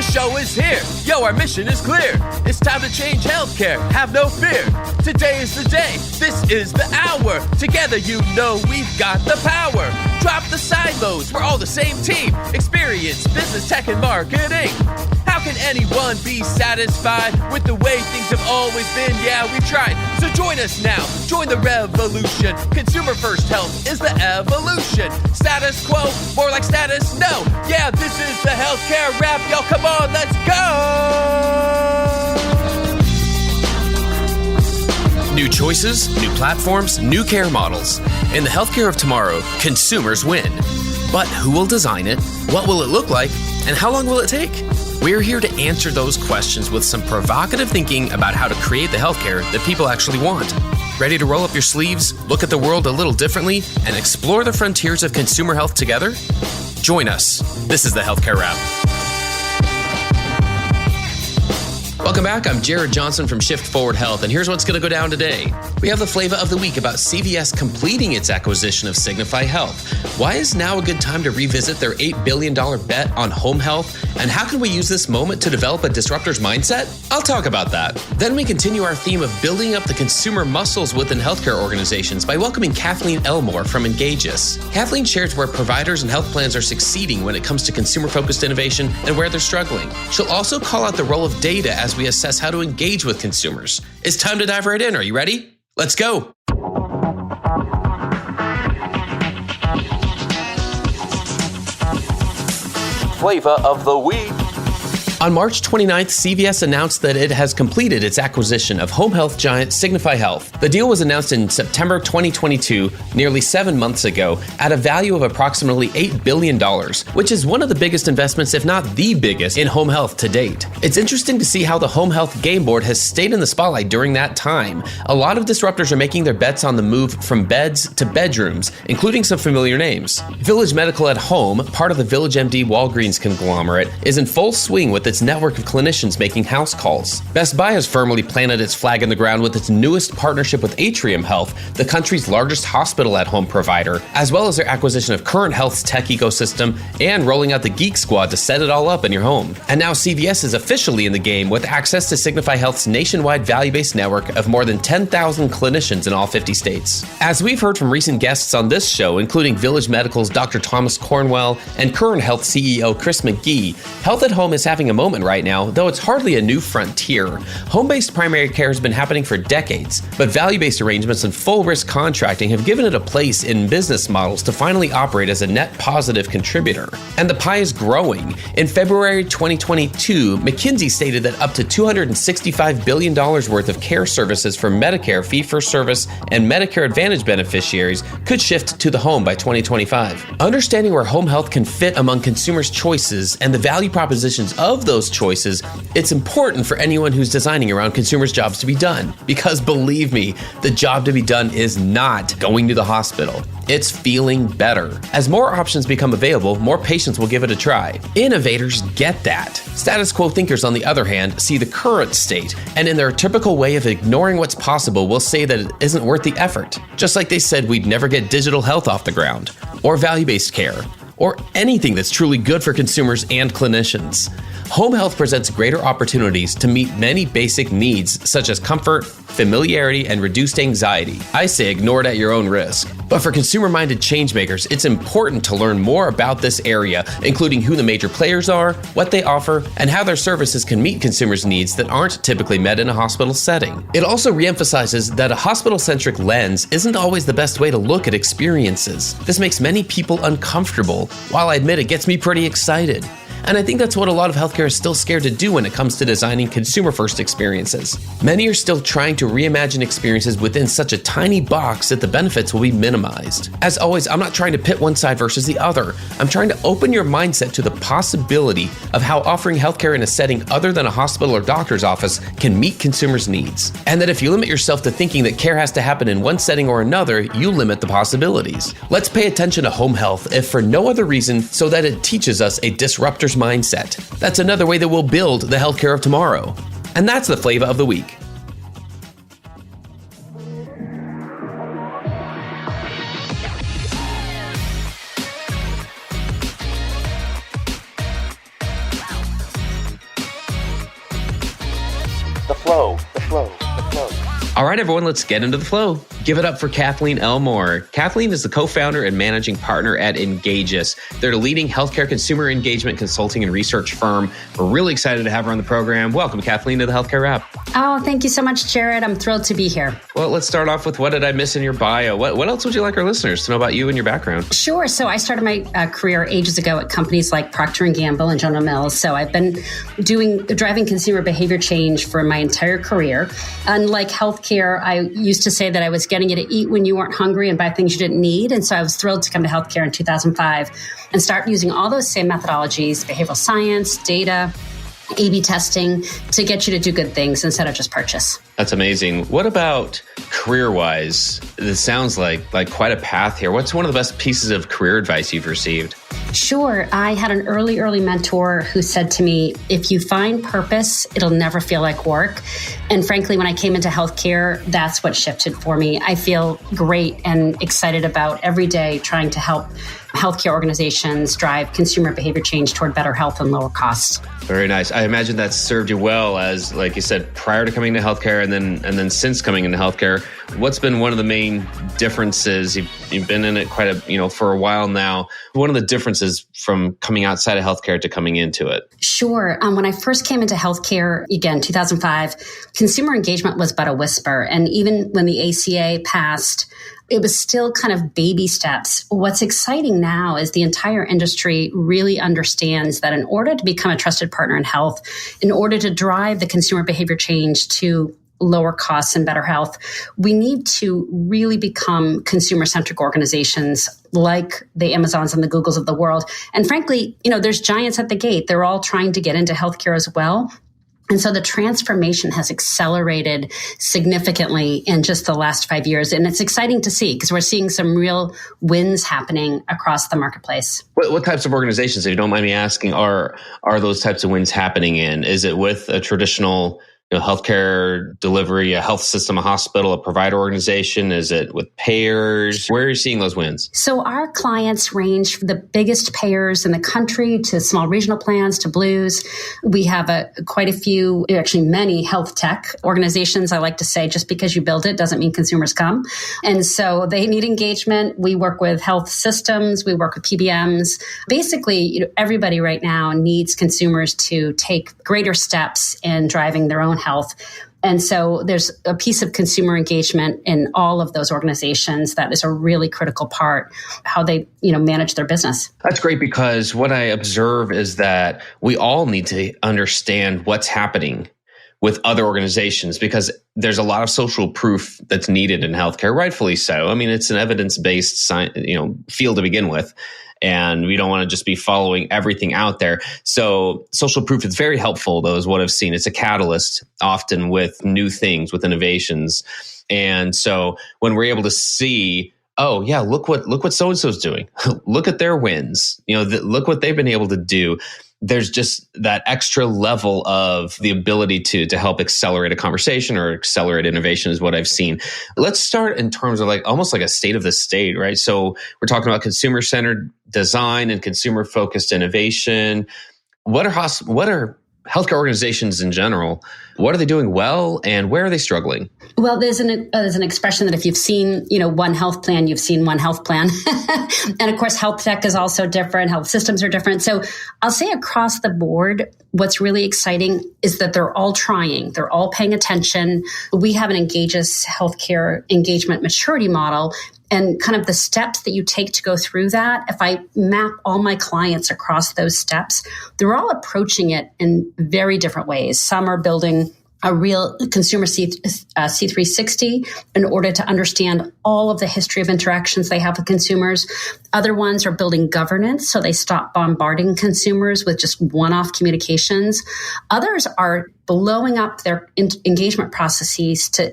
The show is here. Yo, our mission is clear. It's time to change healthcare. Have no fear. Today is the day. This is the hour. Together, you know we've got the power. Drop the silos. We're all the same team. Experience, business, tech, and marketing. How can anyone be satisfied with the way things have always been? Yeah, we've tried. So join us now. Join the revolution. Consumer first health is the evolution. Status quo, more like status no. Yeah, this is the healthcare rap. Y'all, come on, let's go. New choices, new platforms, new care models. In the healthcare of tomorrow, consumers win. But who will design it? What will it look like? And how long will it take? We're here to answer those questions with some provocative thinking about how to create the healthcare that people actually want. Ready to roll up your sleeves, look at the world a little differently, and explore the frontiers of consumer health together? Join us. This is the Healthcare Wrap. Welcome back. I'm Jared Johnson from Shift Forward Health, and here's what's going to go down today. We have the Flava of the week about CVS completing its acquisition of Signify Health. Why is now a good time to revisit their $8 billion bet on home health? And how can we use this moment to develop a disruptor's mindset? I'll talk about that. Then we continue our theme of building up the consumer muscles within healthcare organizations by welcoming Kathleen Ellmore from Engagys. Kathleen shares where providers and health plans are succeeding when it comes to consumer-focused innovation and where they're struggling. She'll also call out the role of data as we assess how to engage with consumers. It's time to dive right in. Are you ready? Let's go. Flava of the week. On March 29th, CVS announced that it has completed its acquisition of home health giant Signify Health. The deal was announced in September 2022, nearly 7 months ago, at a value of approximately $8 billion, which is one of the biggest investments, if not the biggest, in home health to date. It's interesting to see how the home health game board has stayed in the spotlight during that time. A lot of disruptors are making their bets on the move from beds to bedrooms, including some familiar names. Village Medical at Home, part of the VillageMD Walgreens conglomerate, is in full swing with its network of clinicians making house calls. Best Buy has firmly planted its flag in the ground with its newest partnership with Atrium Health, the country's largest hospital at home provider, as well as their acquisition of Current Health's tech ecosystem and rolling out the Geek Squad to set it all up in your home. And now CVS is officially in the game with access to Signify Health's nationwide value-based network of more than 10,000 clinicians in all 50 states. As we've heard from recent guests on this show, including Village Medical's Dr. Thomas Cornwell and Current Health CEO Chris McGee, health at home is having a moment right now, though it's hardly a new frontier. Home-based primary care has been happening for decades, but value-based arrangements and full-risk contracting have given it a place in business models to finally operate as a net positive contributor. And the pie is growing. In February 2022, McKinsey stated that up to $265 billion worth of care services for Medicare fee-for-service and Medicare Advantage beneficiaries could shift to the home by 2025. Understanding where home health can fit among consumers' choices and the value propositions of those choices, it's important for anyone who's designing around consumers' jobs to be done. Because believe me, the job to be done is not going to the hospital. It's feeling better. As more options become available, more patients will give it a try. Innovators get that. Status quo thinkers, on the other hand, see the current state, and in their typical way of ignoring what's possible, will say that it isn't worth the effort. Just like they said we'd never get digital health off the ground, or value-based care, or anything that's truly good for consumers and clinicians. Home health presents greater opportunities to meet many basic needs such as comfort, familiarity, and reduced anxiety. I say ignore it at your own risk. But for consumer-minded changemakers, it's important to learn more about this area, including who the major players are, what they offer, and how their services can meet consumers' needs that aren't typically met in a hospital setting. It also reemphasizes that a hospital-centric lens isn't always the best way to look at experiences. This makes many people uncomfortable, while I admit it gets me pretty excited. And I think that's what a lot of healthcare is still scared to do when it comes to designing consumer-first experiences. Many are still trying to reimagine experiences within such a tiny box that the benefits will be minimized. As always, I'm not trying to pit one side versus the other. I'm trying to open your mindset to the possibility of how offering healthcare in a setting other than a hospital or doctor's office can meet consumers' needs. And that if you limit yourself to thinking that care has to happen in one setting or another, you limit the possibilities. Let's pay attention to home health, if for no other reason, so that it teaches us a disruptor's mindset. That's another way that we'll build the healthcare of tomorrow. And that's the Flava of the week. flow, the flow, the flow. All right, everyone, let's get into the flow. Give it up for Kathleen Ellmore. Kathleen is the co-founder and managing partner at Engagys. They're the leading healthcare consumer engagement consulting and research firm. We're really excited to have her on the program. Welcome, Kathleen, to the Healthcare Wrap. Oh, thank you so much, Jared. I'm thrilled to be here. Well, let's start off with what did I miss in your bio? What else would you like our listeners to know about you and your background? Sure. So I started my career ages ago at companies like Procter & Gamble and General Mills. So I've been driving consumer behavior change for my entire career. Unlike healthcare, I used to say that I was getting you to eat when you weren't hungry and buy things you didn't need. And so I was thrilled to come to healthcare in 2005 and start using all those same methodologies, behavioral science, data, A/B testing to get you to do good things instead of just purchase. That's amazing. What about career-wise? This sounds like quite a path here. What's one of the best pieces of career advice you've received? Sure. I had an early mentor who said to me, if you find purpose, it'll never feel like work. And frankly, when I came into healthcare, that's what shifted for me. I feel great and excited about every day trying to help healthcare organizations drive consumer behavior change toward better health and lower costs. Very nice. I imagine that's served you well as, like you said, prior to coming to healthcare and then since coming into healthcare. What's been one of the main differences? You've been in it for a while now. One of the differences from coming outside of healthcare to coming into it? Sure. When I first came into healthcare, again, 2005, consumer engagement was but a whisper. And even when the ACA passed, it was still kind of baby steps. What's exciting now is the entire industry really understands that in order to become a trusted partner in health, in order to drive the consumer behavior change to lower costs and better health, we need to really become consumer-centric organizations like the Amazons and the Googles of the world. And frankly, there's giants at the gate. They're all trying to get into healthcare as well. And so the transformation has accelerated significantly in just the last 5 years. And it's exciting to see because we're seeing some real wins happening across the marketplace. What types of organizations, if you don't mind me asking, are those types of wins happening in? Is it with a traditional healthcare delivery, a health system, a hospital, a provider organization? Is it with payers? Where are you seeing those wins? So our clients range from the biggest payers in the country to small regional plans to Blues. We have quite a few, actually many health tech organizations. I like to say just because you build it doesn't mean consumers come. And so they need engagement. We work with health systems. We work with PBMs. Basically, everybody right now needs consumers to take greater steps in driving their own health. And so there's a piece of consumer engagement in all of those organizations that is a really critical part, how they, manage their business. That's great because what I observe is that we all need to understand what's happening with other organizations because there's a lot of social proof that's needed in healthcare, rightfully so. I mean, it's an evidence-based field to begin with. And we don't want to just be following everything out there. So social proof is very helpful, though, is what I've seen. It's a catalyst often with new things, with innovations. And so when we're able to see, oh, yeah, look what so-and-so's doing. Look at their wins. Look what they've been able to do. There's just that extra level of the ability to help accelerate a conversation or accelerate innovation is what I've seen. Let's start in terms of almost like a state of the state, right? So we're talking about consumer-centered design and consumer-focused innovation. What are healthcare organizations in general? What are they doing well and where are they struggling? Well, there's an expression that if you've seen, one health plan, you've seen one health plan. And of course, health tech is also different. Health systems are different. So I'll say across the board, what's really exciting is that they're all trying. They're all paying attention. We have an Engagys healthcare engagement maturity model. And kind of the steps that you take to go through that, if I map all my clients across those steps, they're all approaching it in very different ways. Some are building a real consumer C360 in order to understand all of the history of interactions they have with consumers. Other ones are building governance, so they stop bombarding consumers with just one-off communications. Others are blowing up their engagement processes to,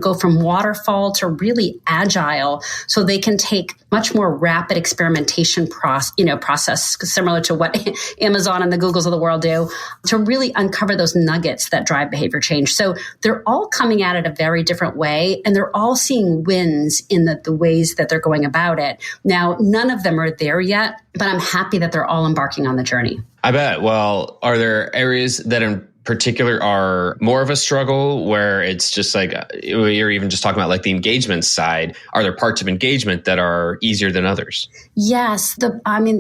go from waterfall to really agile, so they can take much more rapid experimentation process, similar to what Amazon and the Googles of the world do, to really uncover those nuggets that drive behavior change. So they're all coming at it a very different way, and they're all seeing wins in the ways that they're going about it. Now, none of them are there yet, but I'm happy that they're all embarking on the journey. I bet. Well, are there areas that in particular are more of a struggle, where it's just like, you're even just talking about like the engagement side? Are there parts of engagement that are easier than others? Yes.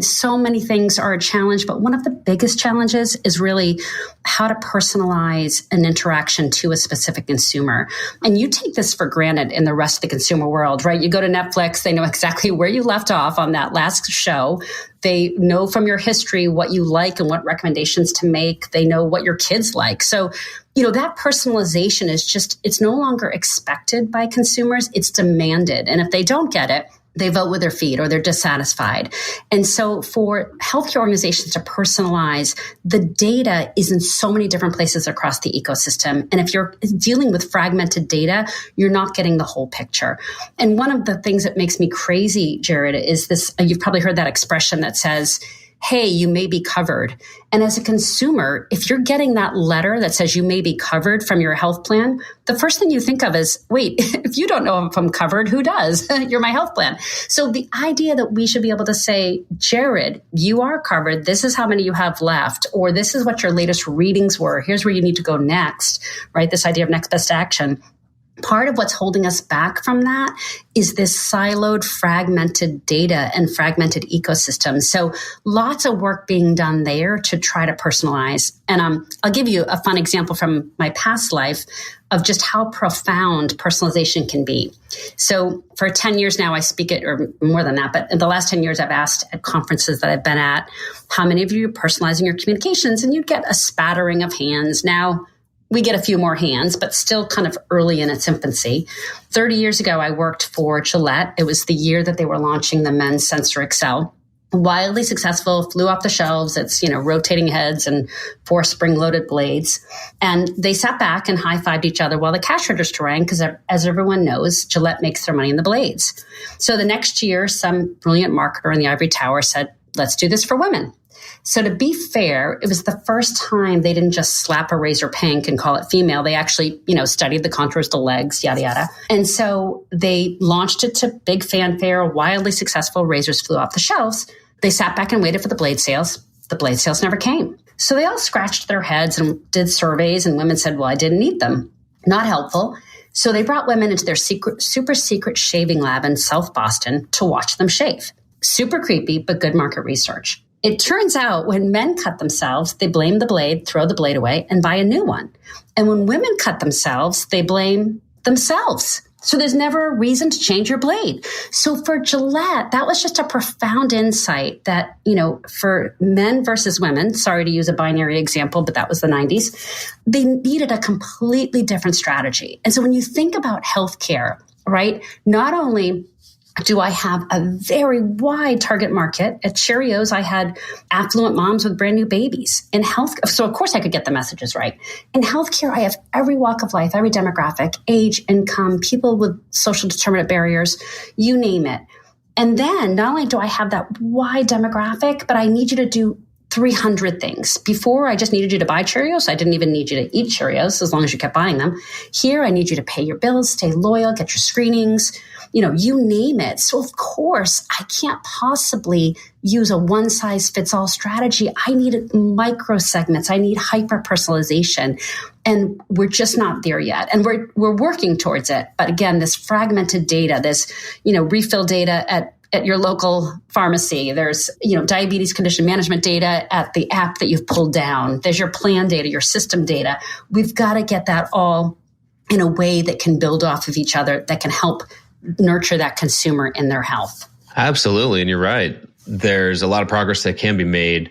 So many things are a challenge, but one of the biggest challenges is really how to personalize an interaction to a specific consumer. And you take this for granted in the rest of the consumer world, right? You go to Netflix, they know exactly where you left off on that last show. They know from your history what you like and what recommendations to make. They know what your kids like. So, that personalization is it's no longer expected by consumers. It's demanded. And if they don't get it, they vote with their feet or they're dissatisfied. And so for healthcare organizations to personalize, the data is in so many different places across the ecosystem. And if you're dealing with fragmented data, you're not getting the whole picture. And one of the things that makes me crazy, Jared, is this, you've probably heard that expression that says, hey, you may be covered. And as a consumer, if you're getting that letter that says you may be covered from your health plan, the first thing you think of is, wait, if you don't know if I'm covered, who does? You're my health plan. So the idea that we should be able to say, Jared, you are covered. This is how many you have left, or this is what your latest readings were. Here's where you need to go next, right? This idea of next best action. Part of what's holding us back from that is this siloed, fragmented data and fragmented ecosystem. So lots of work being done there to try to personalize. And I'll give you a fun example from my past life of just how profound personalization can be. So for 10 years now, I speak it, or more than that, but in the last 10 years, I've asked at conferences that I've been at, how many of you are personalizing your communications? And you'd get a spattering of hands. Now, we get a few more hands, but still kind of early in its infancy. 30 years ago, I worked for Gillette. It was the year that they were launching the men's Sensor XL. Wildly successful, flew off the shelves. It's, rotating heads and 4 spring-loaded blades. And they sat back and high-fived each other while the cash register rang, because as everyone knows, Gillette makes their money in the blades. So the next year, some brilliant marketer in the ivory tower said, let's do this for women. So to be fair, it was the first time they didn't just slap a razor pink and call it female. They actually, studied the contours, the legs, yada, yada. And so they launched it to big fanfare, wildly successful. Razors flew off the shelves. They sat back and waited for the blade sales. The blade sales never came. So they all scratched their heads and did surveys, and women said, well, I didn't need them. Not helpful. So they brought women into their super secret shaving lab in South Boston to watch them shave. Super creepy, but good market research. It turns out when men cut themselves, they blame the blade, throw the blade away, and buy a new one. And when women cut themselves, they blame themselves. So there's never a reason to change your blade. So for Gillette, that was just a profound insight that, for men versus women, sorry to use a binary example, but that was the 90s, they needed a completely different strategy. And so when you think about healthcare, right, not only do I have a very wide target market. At Cheerios, I had affluent moms with brand new babies. In health, so of course I could get the messages right. In healthcare, I have every walk of life, every demographic, age, income, people with social determinant barriers, you name it. And then not only do I have that wide demographic, but I need you to do 300 things. Before, I just needed you to buy Cheerios. I didn't even need you to eat Cheerios as long as you kept buying them. Here, I need you to pay your bills, stay loyal, get your screenings, you name it. So of course, I can't possibly use a one-size-fits-all strategy. I need micro segments. I need hyper-personalization. And we're just not there yet. And we're working towards it. But again, this fragmented data, this, refill data at your local pharmacy. There's, diabetes condition management data at the app that you've pulled down. There's your plan data, your system data. We've got to get that all in a way that can build off of each other, that can help nurture that consumer in their health. Absolutely. And you're right. There's a lot of progress that can be made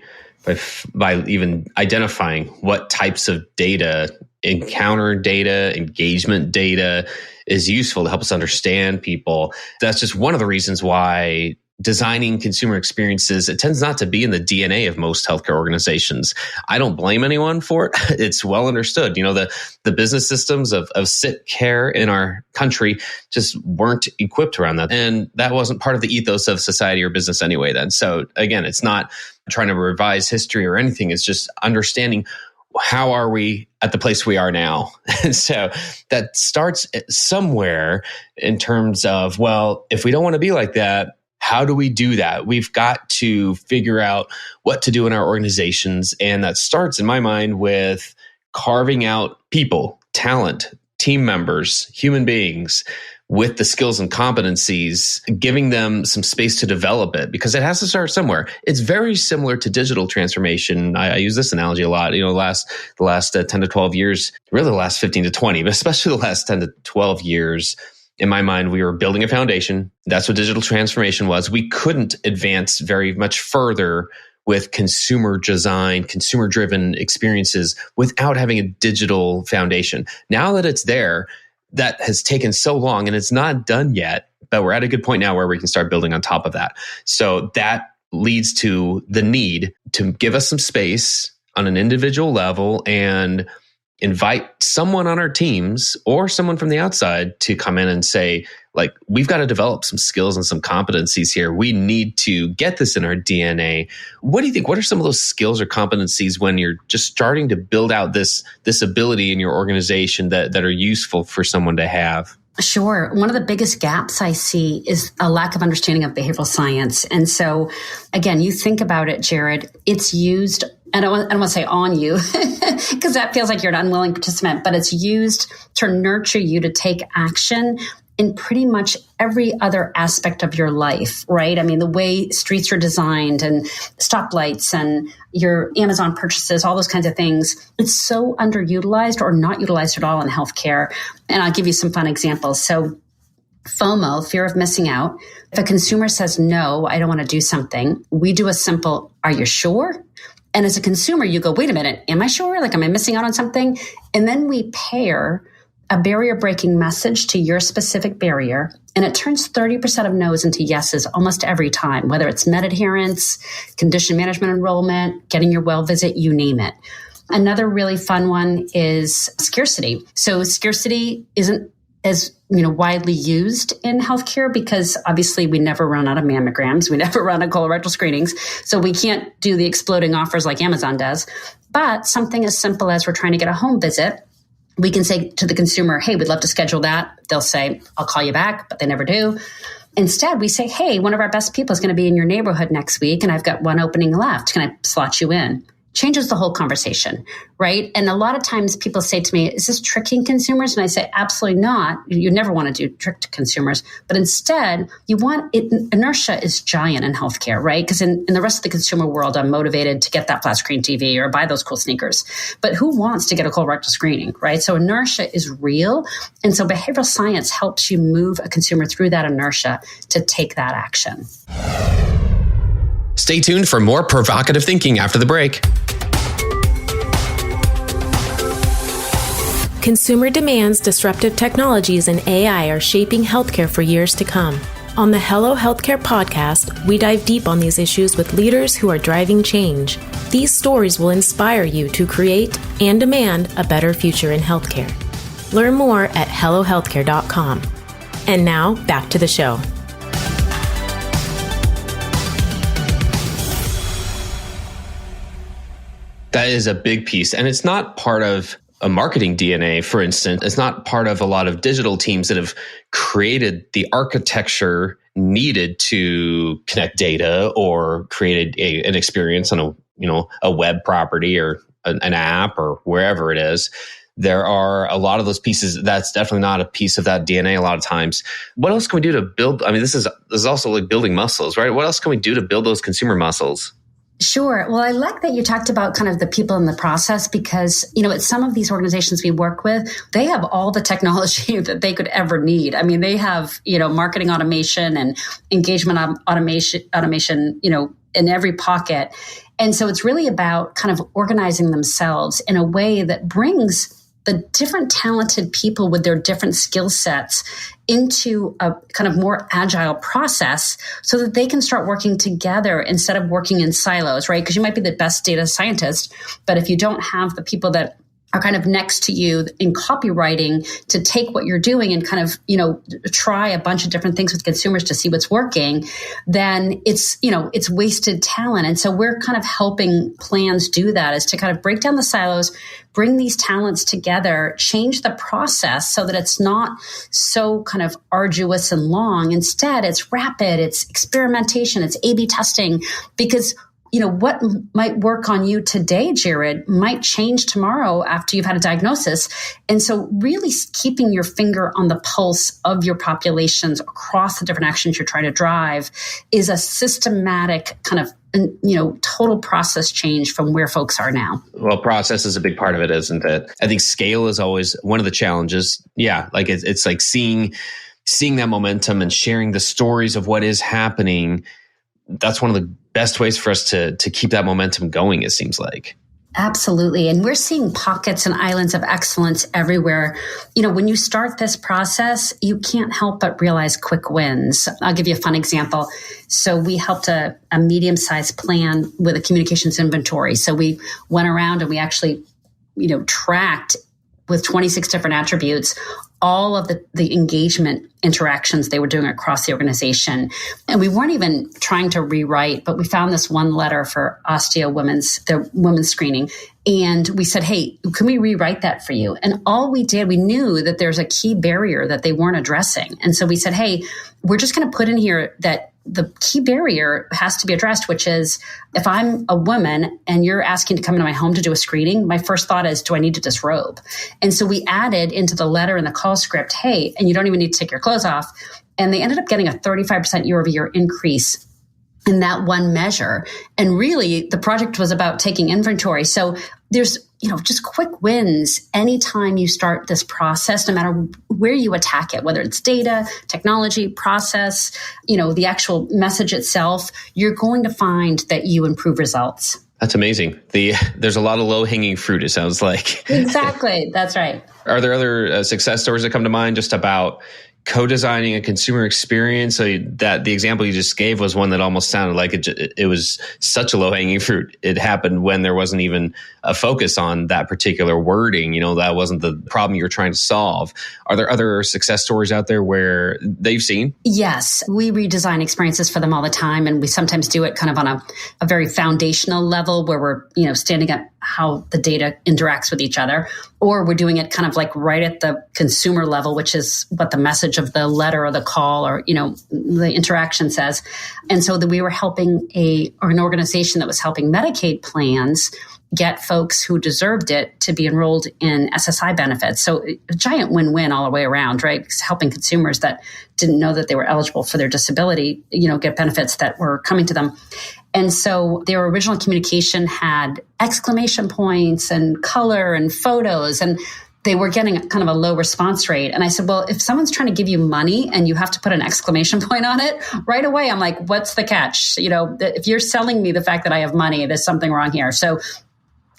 by even identifying what types of data, encounter data, engagement data is useful to help us understand people. That's just one of the reasons why designing consumer experiences, it tends not to be in the DNA of most healthcare organizations. I don't blame anyone for it. It's well understood. The business systems of sick care in our country just weren't equipped around that. And that wasn't part of the ethos of society or business anyway then. So again, it's not trying to revise history or anything. It's just understanding how are we at the place we are now? And so that starts somewhere in terms of, well, if we don't want to be like that, how do we do that? We've got to figure out what to do in our organizations. And that starts, in my mind, with carving out people, talent, team members, human beings with the skills and competencies, giving them some space to develop it, because it has to start somewhere. It's very similar to digital transformation. I use this analogy a lot. The last 10 to 12 years, really the last 15 to 20, but especially the last 10 to 12 years, in my mind, we were building a foundation. That's what digital transformation was. We couldn't advance very much further with consumer design, consumer-driven experiences without having a digital foundation. Now that it's there, that has taken so long and it's not done yet, but we're at a good point now where we can start building on top of that. So that leads to the need to give us some space on an individual level and invite someone on our teams or someone from the outside to come in and say, like, we've got to develop some skills and some competencies here. We need to get this in our DNA. What do you think? What are some of those skills or competencies when you're just starting to build out this ability in your organization that are useful for someone to have? Sure. One of the biggest gaps I see is a lack of understanding of behavioral science. And so, again, you think about it, Jared, it's used, and I don't want to say on you, because that feels like you're an unwilling participant, but it's used to nurture you to take action in pretty much every other aspect of your life, right? I mean, the way streets are designed and stoplights and your Amazon purchases, all those kinds of things, it's so underutilized or not utilized at all in healthcare. And I'll give you some fun examples. So FOMO, fear of missing out. If a consumer says, no, I don't want to do something, we do a simple, are you sure? And as a consumer, you go, wait a minute, am I sure? Like, am I missing out on something? And then we pair a barrier breaking message to your specific barrier. And it turns 30% of no's into yeses almost every time, whether it's med adherence, condition management enrollment, getting your well visit, you name it. Another really fun one is scarcity. So scarcity isn't as widely used in healthcare because obviously we never run out of mammograms. We never run out of colorectal screenings. So we can't do the exploding offers like Amazon does. But something as simple as we're trying to get a home visit, we can say to the consumer, hey, we'd love to schedule that. They'll say, I'll call you back, but they never do. Instead, we say, hey, one of our best people is going to be in your neighborhood next week, and I've got one opening left. Can I slot you in? Changes the whole conversation, right? And a lot of times people say to me, is this tricking consumers? And I say, absolutely not. You never want to do trick to consumers. But instead, you want it. Inertia is giant in healthcare, right? Because in the rest of the consumer world, I'm motivated to get that flat screen TV or buy those cool sneakers. But who wants to get a colorectal screening, right? So inertia is real. And so behavioral science helps you move a consumer through that inertia to take that action. Stay tuned for more provocative thinking after the break. Consumer demands, disruptive technologies, and AI are shaping healthcare for years to come. On the Hello Healthcare podcast, we dive deep on these issues with leaders who are driving change. These stories will inspire you to create and demand a better future in healthcare. Learn more at hellohealthcare.com. And now, back to the show. That is a big piece. And it's not part of a marketing DNA, for instance. It's not part of a lot of digital teams that have created the architecture needed to connect data or created an experience on a web property or an app or wherever it is. There are a lot of those pieces. That's definitely not a piece of that DNA a lot of times. What else can we do to build? I mean, this is also like building muscles, right? What else can we do to build those consumer muscles? Sure. Well, I like that you talked about kind of the people in the process because, at some of these organizations we work with, they have all the technology that they could ever need. I mean, they have, marketing automation and engagement automation, in every pocket. And so it's really about kind of organizing themselves in a way that brings the different talented people with their different skill sets into a kind of more agile process so that they can start working together instead of working in silos, right? Because you might be the best data scientist, but if you don't have the people that are kind of next to you in copywriting to take what you're doing and kind of, try a bunch of different things with consumers to see what's working, then it's wasted talent. And so we're kind of helping plans do that, is to kind of break down the silos, bring these talents together, change the process so that it's not so kind of arduous and long. Instead, it's rapid, it's experimentation, it's A/B testing, because what might work on you today, Jared, might change tomorrow after you've had a diagnosis. And so really keeping your finger on the pulse of your populations across the different actions you're trying to drive is a systematic kind of total process change from where folks are now. Well, process is a big part of it, isn't it? I think scale is always one of the challenges. Yeah, like it's like seeing that momentum and sharing the stories of what is happening. That's one of the best ways for us to keep that momentum going, it seems like. Absolutely. And we're seeing pockets and islands of excellence everywhere. When you start this process, you can't help but realize quick wins. I'll give you a fun example. So we helped a medium-sized plan with a communications inventory. So we went around and we actually, tracked with 26 different attributes all of the engagement interactions they were doing across the organization. And we weren't even trying to rewrite, but we found this one letter for the women's screening. And we said, hey, can we rewrite that for you? And all we did, we knew that there's a key barrier that they weren't addressing. And so we said, hey, we're just going to put in here that the key barrier has to be addressed, which is if I'm a woman and you're asking to come into my home to do a screening, my first thought is, do I need to disrobe? And so we added into the letter and the call script, hey, and you don't even need to take your clothes off. And they ended up getting a 35% year-over-year increase in that one measure. And really, the project was about taking inventory. So there's, just quick wins anytime you start this process, no matter where you attack it, whether it's data, technology, process, the actual message itself, you're going to find that you improve results. That's amazing. There's a lot of low-hanging fruit, it sounds like. Exactly. That's right. Are there other success stories that come to mind just about co-designing a consumer experience? So that the example you just gave was one that almost sounded like it was such a low-hanging fruit. It happened when there wasn't even a focus on that particular wording. That wasn't the problem you're trying to solve. Are there other success stories out there where they've seen? Yes, we redesign experiences for them all the time, and we sometimes do it kind of on a very foundational level where we're standing up how the data interacts with each other, or we're doing it kind of like right at the consumer level, which is what the message of the letter or the call or the interaction says. And so that we were helping an organization that was helping Medicaid plans get folks who deserved it to be enrolled in SSI benefits. So a giant win-win all the way around, right? It's helping consumers that didn't know that they were eligible for their disability, get benefits that were coming to them. And so their original communication had exclamation points and color and photos, and they were getting kind of a low response rate. And I said, well, if someone's trying to give you money and you have to put an exclamation point on it, right away, I'm like, what's the catch? If you're selling me the fact that I have money, there's something wrong here. So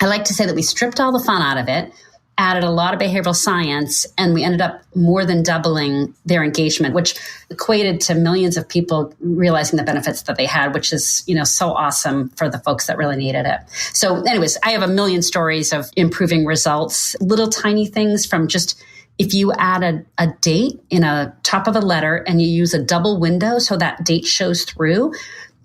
I like to say that we stripped all the fun out of it, added a lot of behavioral science, and we ended up more than doubling their engagement, which equated to millions of people realizing the benefits that they had, which is, so awesome for the folks that really needed it. So anyways, I have a million stories of improving results, little tiny things from just if you add a date in a top of a letter and you use a double window so that date shows through.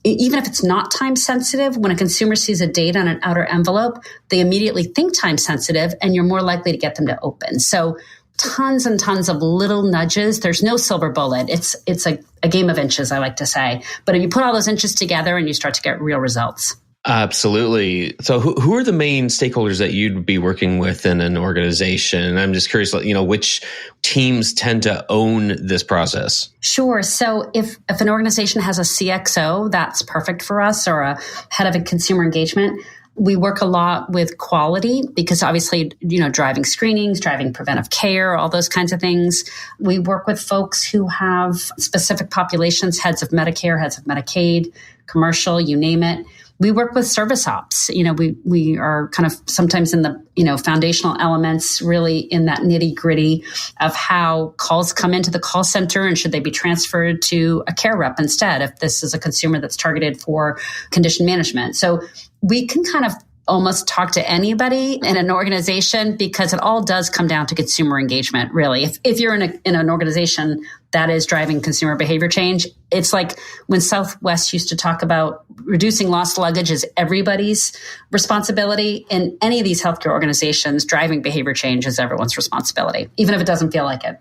Even if it's not time sensitive, when a consumer sees a date on an outer envelope, they immediately think time sensitive and you're more likely to get them to open. So tons and tons of little nudges. There's no silver bullet. It's a game of inches, I like to say. But if you put all those inches together and you start to get real results. Absolutely. So who are the main stakeholders that you'd be working with in an organization? I'm just curious, which teams tend to own this process? Sure. So if an organization has a CXO, that's perfect for us, or a head of a consumer engagement. We work a lot with quality because obviously, driving screenings, driving preventive care, all those kinds of things. We work with folks who have specific populations, heads of Medicare, heads of Medicaid, commercial, you name it. We work with service ops. We are kind of sometimes in the, foundational elements, really in that nitty gritty of how calls come into the call center and should they be transferred to a care rep instead if this is a consumer that's targeted for condition management. So we can kind of almost talk to anybody in an organization because it all does come down to consumer engagement, really. If you're in an organization that is driving consumer behavior change, it's like when Southwest used to talk about reducing lost luggage is everybody's responsibility. In any of these healthcare organizations, driving behavior change is everyone's responsibility, even if it doesn't feel like it.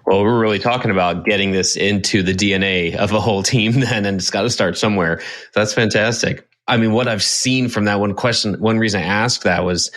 Well, we're really talking about getting this into the DNA of a whole team then, and it's got to start somewhere. That's fantastic. I mean, what I've seen from that one reason I asked that was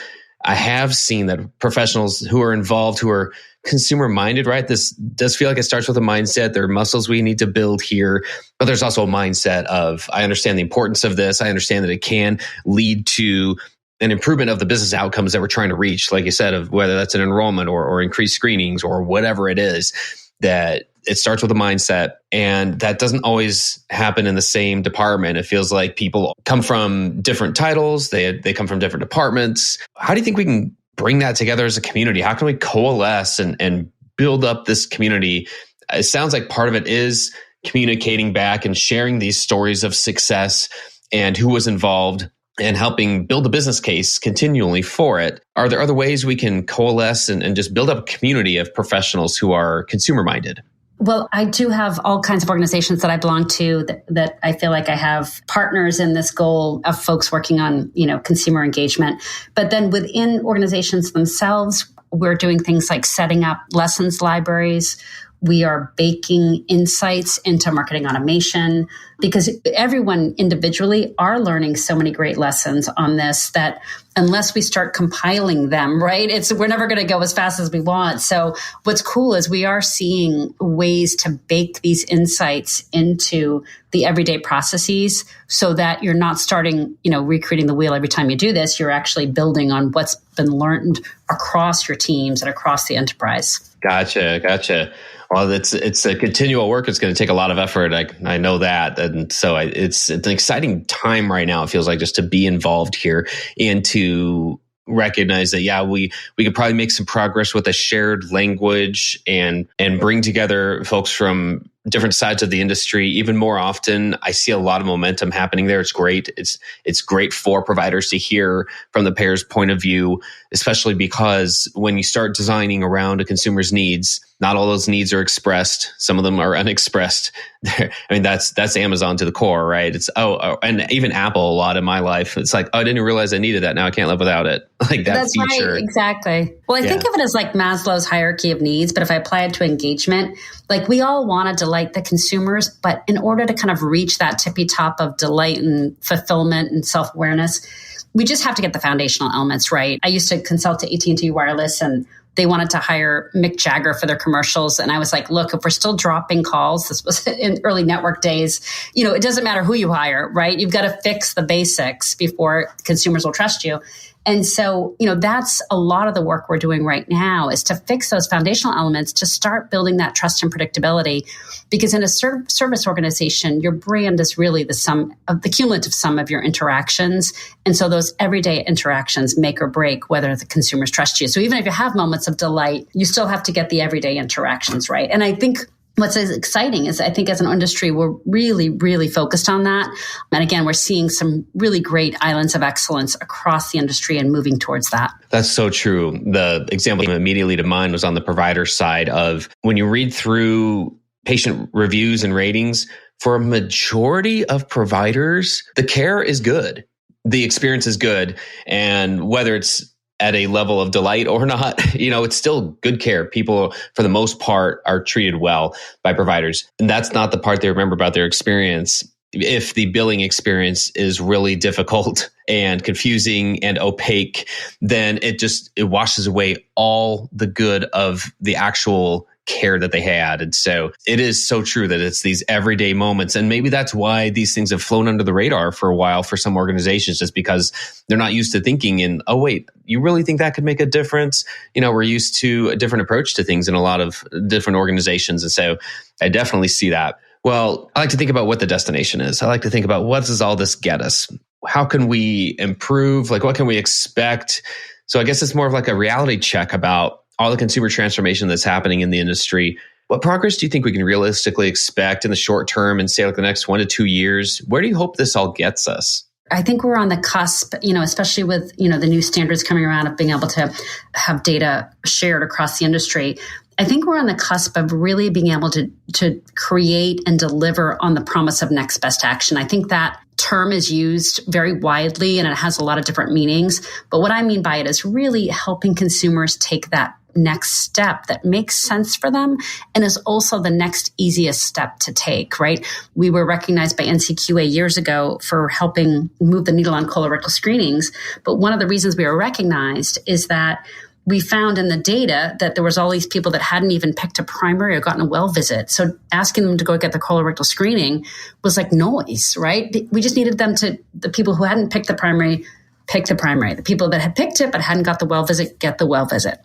I have seen that professionals who are involved, who are consumer minded, right? This does feel like it starts with a mindset. There are muscles we need to build here, but there's also a mindset of, I understand the importance of this. I understand that it can lead to an improvement of the business outcomes that we're trying to reach. Like you said, of whether that's an enrollment or increased screenings or whatever it is, that it starts with a mindset, and that doesn't always happen in the same department. It feels like people come from different titles. They come from different departments. How do you think we can bring that together as a community? How can we coalesce and build up this community? It sounds like part of it is communicating back and sharing these stories of success and who was involved and helping build a business case continually for it. Are there other ways we can coalesce and just build up a community of professionals who are consumer minded? Well, I do have all kinds of organizations that I belong to that I feel like I have partners in this goal of folks working on, consumer engagement. But then within organizations themselves, we're doing things like setting up lessons libraries. We are baking insights into marketing automation because everyone individually are learning so many great lessons on this that unless we start compiling them, right, we're never going to go as fast as we want. So what's cool is we are seeing ways to bake these insights into the everyday processes so that you're not starting, recreating the wheel every time you do this. You're actually building on what's been learned across your teams and across the enterprise. Gotcha. Well, it's a continual work. It's going to take a lot of effort. I know that. And so it's an exciting time right now. It feels like just to be involved here and to recognize that, we could probably make some progress with a shared language and bring together folks from different sides of the industry. Even more often, I see a lot of momentum happening there. It's great. It's great for providers to hear from the payer's point of view, especially because when you start designing around a consumer's needs, not all those needs are expressed. Some of them are unexpressed. I mean, that's Amazon to the core, right? It's and even Apple a lot in my life. It's like, I didn't realize I needed that. Now I can't live without it. Like that that's feature. Right, exactly. Well, I think of it as like Maslow's hierarchy of needs, but if I apply it to engagement, like we all want to delight the consumers, but in order to kind of reach that tippy top of delight and fulfillment and self-awareness, we just have to get the foundational elements right. I used to consult to AT&T Wireless, and they wanted to hire Mick Jagger for their commercials. And I was like, look, if we're still dropping calls, this was in early network days, it doesn't matter who you hire, right? You've got to fix the basics before consumers will trust you. And so, that's a lot of the work we're doing right now is to fix those foundational elements to start building that trust and predictability. Because in a service organization, your brand is really the cumulative sum of your interactions. And so those everyday interactions make or break whether the consumers trust you. So even if you have moments of delight, you still have to get the everyday interactions right. And I think what's exciting is I think as an industry, we're really, really focused on that. And again, we're seeing some really great islands of excellence across the industry and moving towards that. That's so true. The example immediately to mind was on the provider side of when you read through patient reviews and ratings, for a majority of providers, the care is good. The experience is good. And whether it's at a level of delight or not, it's still good care. People, for the most part, are treated well by providers. And that's not the part they remember about their experience. If the billing experience is really difficult and confusing and opaque, then it washes away all the good of the actual care that they had. And so it is so true that it's these everyday moments. And maybe that's why these things have flown under the radar for a while for some organizations, just because they're not used to thinking in, oh, wait, you really think that could make a difference? We're used to a different approach to things in a lot of different organizations. And so I definitely see that. Well, I like to think about what the destination is. I like to think about, what does all this get us? How can we improve? Like, what can we expect? So I guess it's more of like a reality check about all the consumer transformation that's happening in the industry. What progress do you think we can realistically expect in the short term and say like the next 1 to 2 years? Where do you hope this all gets us? I think we're on the cusp, especially with, the new standards coming around of being able to have data shared across the industry. I think we're on the cusp of really being able to create and deliver on the promise of next best action. I think that term is used very widely and it has a lot of different meanings. But what I mean by it is really helping consumers take that next step that makes sense for them and is also the next easiest step to take, right? We were recognized by NCQA years ago for helping move the needle on colorectal screenings. But one of the reasons we were recognized is that we found in the data that there was all these people that hadn't even picked a primary or gotten a well visit. So asking them to go get the colorectal screening was like noise, right? We just needed them to, the people who hadn't picked the primary, pick the primary. The people that had picked it but hadn't got the well visit, get the well visit.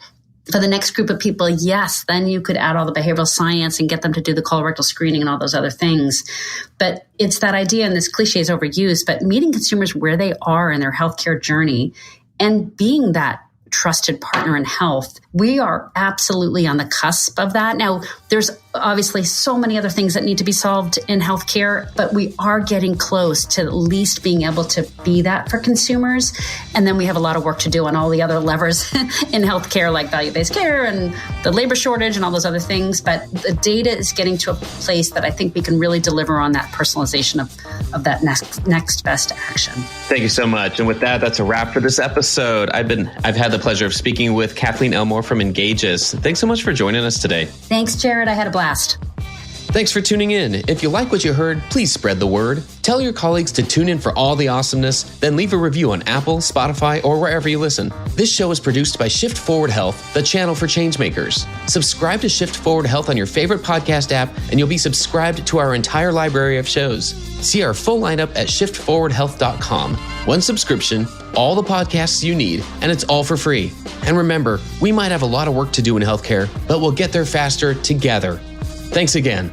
For the next group of people, yes, then you could add all the behavioral science and get them to do the colorectal screening and all those other things. But it's that idea, and this cliche is overused, but meeting consumers where they are in their healthcare journey and being that trusted partner in health. We are absolutely on the cusp of that. Now, there's obviously so many other things that need to be solved in healthcare, but we are getting close to at least being able to be that for consumers. And then we have a lot of work to do on all the other levers in healthcare, like value-based care and the labor shortage and all those other things. But the data is getting to a place that I think we can really deliver on that personalization of that next best action. Thank you so much. And with that, that's a wrap for this episode. I've had the pleasure of speaking with Kathleen Ellmore from Engagys. Thanks so much for joining us today. Thanks, Jared. I had a blast. Thanks for tuning in. If you like what you heard, please spread the word. Tell your colleagues to tune in for all the awesomeness, then leave a review on Apple, Spotify, or wherever you listen. This show is produced by Shift Forward Health, the channel for changemakers. Subscribe to Shift Forward Health on your favorite podcast app, and you'll be subscribed to our entire library of shows. See our full lineup at shiftforwardhealth.com. One subscription, all the podcasts you need, and it's all for free. And remember, we might have a lot of work to do in healthcare, but we'll get there faster together. Thanks again.